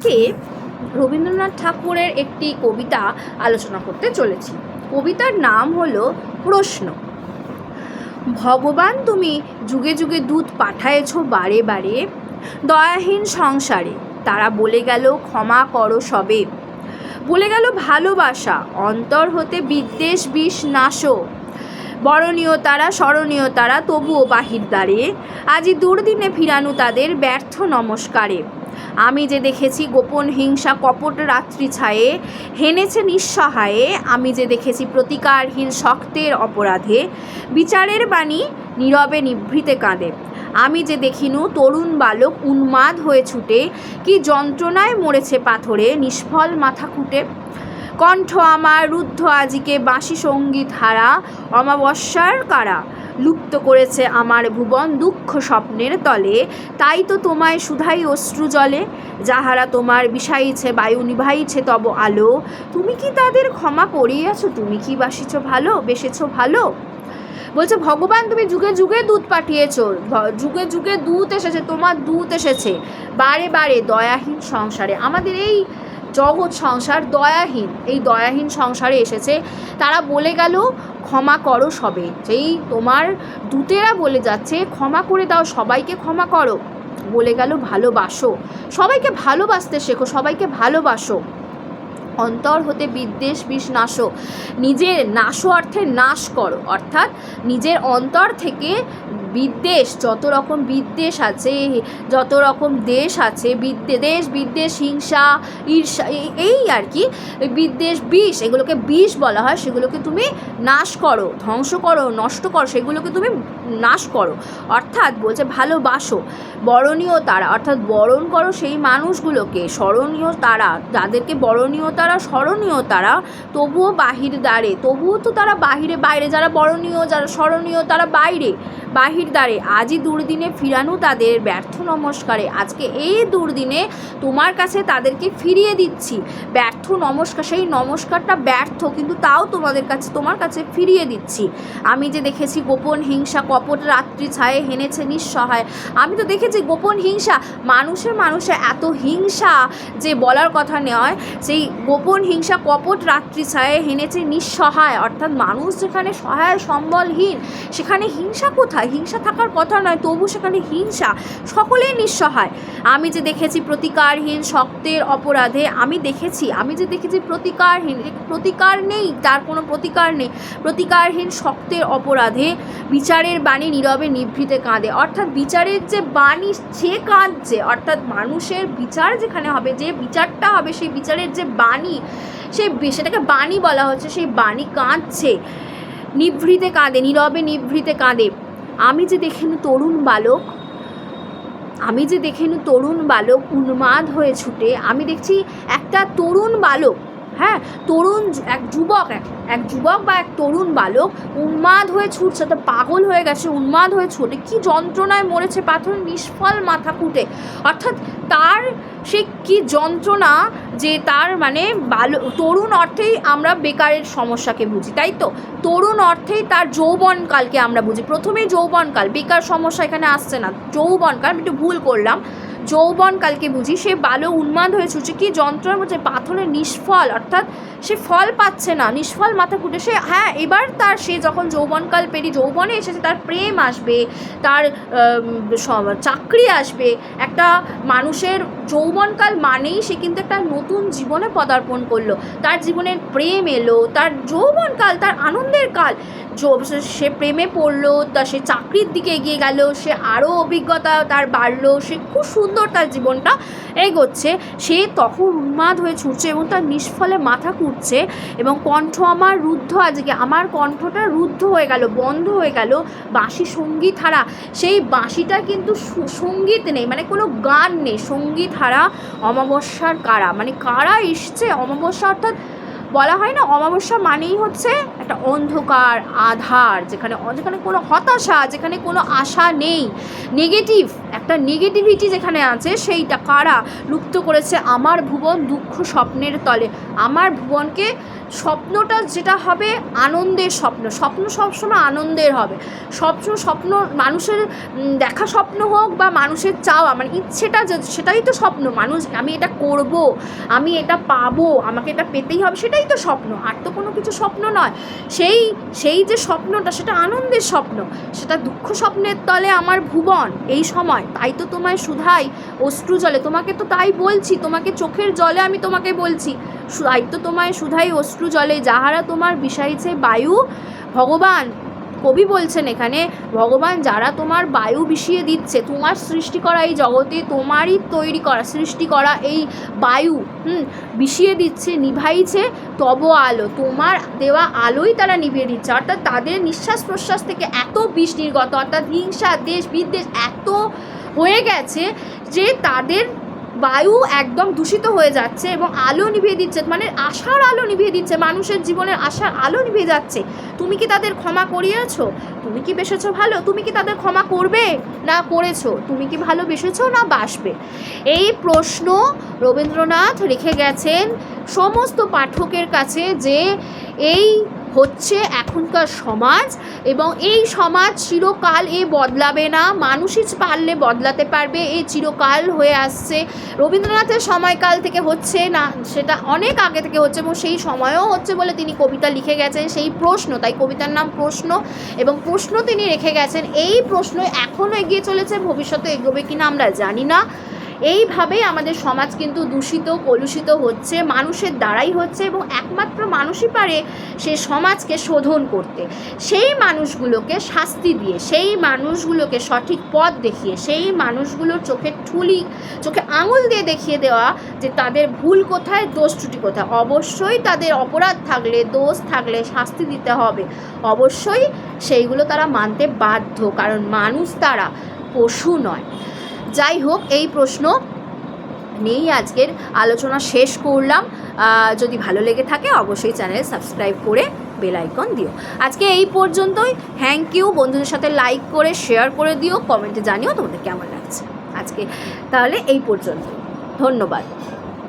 আজকে রবীন্দ্রনাথ ঠাকুরের একটি কবিতা আলোচনা করতে চলেছি। কবিতার নাম হলো প্রশ্ন। ভগবান তুমি যুগে যুগে দূত পাঠায়েছ বারে বারে, দয়াহীন সংসারে তারা বলে গেল ক্ষমা করো সবে, বলে গেল ভালোবাসা অন্তর হতে বিদ্বেষ বিষ নাশো, বরণীয় তারা স্মরণীয় তারা তবুও বাহির দ্বারে, আজি দুর্দিনে ফিরানু তাদের ব্যর্থ নমস্কারে। আমি যে দেখেছি গোপন হিংসা কপট রাত্রি ছায়ে, হেনেছে নিঃসহায়ে, আমি যে দেখেছি প্রতিকারহীন শক্তের অপরাধে, বিচারের বাণী নীরবে নিভৃতে কাঁদে। আমি যে দেখিনু তরুণ বালক উন্মাদ হয়ে ছুটে, কি যন্ত্রণায় মরেছে পাথরে নিষ্ফল মাথা খুঁটে। কণ্ঠ আমার রুদ্ধ আজিকে বাঁশি সঙ্গীত হারা, অমাবস্যার কারা লুপ্ত করেছে আমার ভুবন দুঃখ স্বপ্নের তলে। তাই তো তোমায় শুধাই অশ্রু জলে, যাহারা তোমার বিষাইছে বায়ু নিভাইছে তব আলো। তুমি কি তাদের ক্ষমা করিয়াছ? তুমি কি বাসিছ ভালো, বেসেছ ভালো? বলছে ভগবান তুমি যুগে যুগে দূত পাঠিয়েছো, যুগে যুগে দূত এসেছে, তোমার দূত এসেছে বারে বারে দয়াহীন সংসারে। আমাদের এই জগৎ সংসার দয়াহীন, এই দয়াহীন সংসারে এসেছে। তারা বলে গেল ক্ষমা করো সবে, যেই তোমার দূতেরা বলে যাচ্ছে ক্ষমা করে দাও, সবাইকে ক্ষমা করো। বলে গেল ভালোবাসো, সবাইকে ভালোবাসতে শেখো, সবাইকে ভালোবাসো। অন্তর হতে বিদ্বেষ বিষ নাশো, নিজের নাশো অর্থে নাশ করো, অর্থাৎ নিজের অন্তর থেকে বিদ্বেষ, যত রকম বিদ্বেষ আছে, যত রকম দেশ আছে, দেশ বিদ্বেষ হিংসা ঈর্ষা, এই আর কি বিদ্বেষ বিষ, এগুলোকে বিষ বলা হয়, সেগুলোকে তুমি নাশ করো, ধ্বংস করো, নষ্ট করো, সেগুলোকে তুমি নাশ করো। অর্থাৎ বলছে ভালোবাসো। বরণীয় তারা অর্থাৎ বরণ করো সেই মানুষগুলোকে, স্মরণীয় তারা যাদেরকে বরণীয় তারা স্মরণীয় তারা তবুও বাহির দ্বারে, তবুও তো তারা বাহিরে বাইরে, যারা বরণীয় যারা স্মরণীয় তারা বাইরে বাহির দ্বারে, আজই দুর্দিনে ফিরানু তাদের ব্যর্থ নমস্কারে। আজকে এই দুর্দিনে তোমার কাছে তাদেরকে ফিরিয়ে দিচ্ছি, ব্যর্থ নমস্কার, সেই নমস্কারটা ব্যর্থ কিন্তু তাও তোমার কাছে ফিরিয়ে দিচ্ছি। আমি যে দেখেছি গোপন হিংসা কপট রাত্রি ছায়ে, হেনেছে নিঃসহায়। আমি তো দেখেছি গোপন হিংসা, মানুষে এত হিংসা যে বলার কথা নয়, সেই গোপন হিংসা কপট রাত্রি ছায়ে, হেনেছে নিঃসহায়, অর্থাৎ মানুষ যেখানে সহায় সম্বলহীন সেখানে হিংসা কোথায়? হিংসা থাকার কথা নয়, তবু সেখানে হিংসা, সকলেই নিঃসহায়। আমি যে দেখেছি প্রতিকারহীন শক্তের অপরাধে, আমি যে দেখেছি প্রতিকারহীন, প্রতিকার নেই, তার কোনো প্রতিকার নেই, প্রতিকারহীন শক্তের অপরাধে, বিচারের বাণী নীরবে নিভৃতে কাঁদে। অর্থাৎ বিচারের যে বাণী সে কাঁদছে, অর্থাৎ মানুষের বিচার যেখানে হবে, যে বিচারটা হবে, সেই বিচারের যে বাণী, সেটাকে বাণী বলা হচ্ছে, সেই বাণী কাঁদছে, নিভৃতে কাঁদে, নীরবে নিভৃতে কাঁদে। আমি যে দেখিনু তরুণ বালক উন্মাদ হয়ে ছুটে, আমি দেখছি একটা তরুণ বালক, হ্যাঁ তরুণ এক যুবক বা এক তরুণ বালক উন্মাদ হয়ে ছুটছে, তো পাগল হয়ে গেছে, উন্মাদ হয়ে ছুটে, কি যন্ত্রণায় মরেছে পাথর নিষ্ফল মাথা কুটে। অর্থাৎ তার সে কি যন্ত্রণা, যে তার মানে তরুণ অর্থেই আমরা বেকারের সমস্যাকে বুঝি, তাই তো? তরুণ অর্থেই তার যৌবনকালকে আমরা বুঝি, প্রথমেই যৌবনকাল, বেকার সমস্যা এখানে আসছে না, যৌবনকাল, আমি একটু ভুল করলাম, যৌবনকালকে বুঝি। সে বালক উন্মাদ হয়ে ছুটছে, কি যন্ত্রণা হচ্ছে পাথরের নিষ্ফল, অর্থাৎ সে ফল পাচ্ছে না, নিষ্ফল মাথা কুটে। সে এবার সে যখন যৌবনকাল পেরিয়ে যৌবনে এসেছে, তার প্রেম আসবে, তার চাকরি আসবে। একটা মানুষের যৌবনকাল মানেই সে কিন্তু একটা নতুন জীবনে পদার্পণ করলো, তার জীবনের প্রেম এলো, তার যৌবনকাল, তার আনন্দের কাল, সে প্রেমে পড়লো, সে চাকরির দিকে এগিয়ে গেল, সে আরও অভিজ্ঞতা তার বাড়লো, সে খুব সুন্দর তার জীবনটা এগোচ্ছে। সে তখন উন্মাদ হয়ে ছুটছে এবং তার নিষ্ফলে মাথা কুটছে, এবং কণ্ঠ আমার রুদ্ধ, আজকে আমার কণ্ঠটা রুদ্ধ হয়ে গেল, বন্ধ হয়ে গেল, বাঁশি সঙ্গীত হারা। সেই বাঁশিটা কিন্তু সঙ্গীত নেই, মানে কোনো গান নেই, সঙ্গীত হারা, অমাবস্যার কারা, মানে কারা এসছে অমাবস্যা, অর্থাৎ বলা হয় না অমাবস্যা মানেই হচ্ছে একটা অন্ধকার আধার, যেখানে কোনো হতাশা, যেখানে কোনো আশা নেই, নেগেটিভ একটা নেগেটিভিটি যেখানে আছে, সেইটা কারা লুপ্ত করেছে আমার ভুবন দুঃখ স্বপ্নের তলে। আমার ভুবনকে স্বপ্নটা যেটা হবে আনন্দের স্বপ্ন, স্বপ্ন সবসময় আনন্দের হবে। স্বপ্ন মানুষের দেখা স্বপ্ন হোক বা মানুষের চাওয়া, মানে ইচ্ছেটা সেটাই তো স্বপ্ন। মানুষ আমি এটা করব, আমি এটা পাবো, আমাকে এটা পেতেই হবে, সেটাই তো স্বপ্ন, আর তো কোনো কিছু স্বপ্ন নয়। সেই যে স্বপ্নটা সেটা আনন্দের স্বপ্ন, সেটা দুঃখ স্বপ্নের তলে আমার ভুবন এই সময়। তাই তো তোমায় শুধাই অশ্রু জলে, তোমাকে তো তাই বলছি, তোমাকে চোখের জলে আমি তোমাকে বলছি, তাই তো তোমায় শুধাই অশ্রু জলে, যাহারা তোমার বিষাইছে বায়ু। ভগবান, কবি বলছেন এখানে, ভগবান যারা তোমার বায়ু বিষিয়ে দিচ্ছে, তোমার সৃষ্টি করা এই জগতে, তোমারই তৈরি করা সৃষ্টি করা এই বায়ু বিষিয়ে দিচ্ছে, নিভাইছে তব আলো, তোমার দেওয়া আলোই তারা নিভিয়ে দিচ্ছে। অর্থাৎ তাদের নিঃশ্বাস প্রশ্বাস থেকে এত বিষ নির্গত, অর্থাৎ হিংসা দেশ বিদ্বেষ এত হয়ে গেছে যে তাদের বায়ু একদম দূষিত হয়ে যাচ্ছে এবং আলো নিভিয়ে দিচ্ছে, মানে আশার আলো নিভিয়ে দিচ্ছে, মানুষের জীবনের আশার আলো নিভিয়ে যাচ্ছে। তুমি কি তাদের ক্ষমা করিয়েছো? তুমি কি বেসেছো ভালো? তুমি কি তাদের ক্ষমা করবে না করেছো? তুমি কি ভালোবেসেছো না বাসবে? এই প্রশ্ন রবীন্দ্রনাথ রেখে গেছেন সমস্ত পাঠকের কাছে, যে এই হচ্ছে এখনকার সমাজ, এবং এই সমাজ চিরকাল বদলাবে না, মানুষই পারলে বদলাতে পারবে, এই চিরকাল হয়ে আসছে। রবীন্দ্রনাথের সময়কাল থেকে হচ্ছে না, সেটা অনেক আগে থেকে হচ্ছে, এবং সেই সময়ও হচ্ছে বলে তিনি কবিতা লিখে গেছেন। সেই প্রশ্ন, তাই কবিতার নাম প্রশ্ন, এবং প্রশ্ন তিনি রেখে গেছেন। এই প্রশ্ন এখনও এগিয়ে চলেছে, ভবিষ্যতে এগোবে কিনা আমরা জানি না। এইভাবেই আমাদের সমাজ কিন্তু দূষিত কলুষিত হচ্ছে, মানুষের দ্বারাই হচ্ছে, এবং একমাত্র মানুষই পারে সে সমাজকে শোধন করতে। সেই মানুষগুলোকে শাস্তি দিয়ে, সেই মানুষগুলোকে সঠিক পথ দেখিয়ে, সেই মানুষগুলোর চোখে আঙুল দিয়ে দেখিয়ে দেওয়া যে তাদের ভুল কোথায়, দোষ ত্রুটি কোথায়। অবশ্যই তাদের অপরাধ থাকলে, দোষ থাকলে শাস্তি দিতে হবে, অবশ্যই সেইগুলো তারা মানতে বাধ্য, কারণ মানুষ তারা, পশু নয়। যাই হোক, এই প্রশ্ন নিয়েই আজকের আলোচনা শেষ করলাম। যদি ভালো লেগে থাকে অবশ্যই চ্যানেল সাবস্ক্রাইব করে বেল আইকন দিও। আজকে এই পর্যন্তই। Thank you. বন্ধুদের সাথে লাইক করে শেয়ার করে দিও, কমেন্টে জানিও তোমাদের কেমন লাগছে। আজকে তাহলে এই পর্যন্ত, ধন্যবাদ।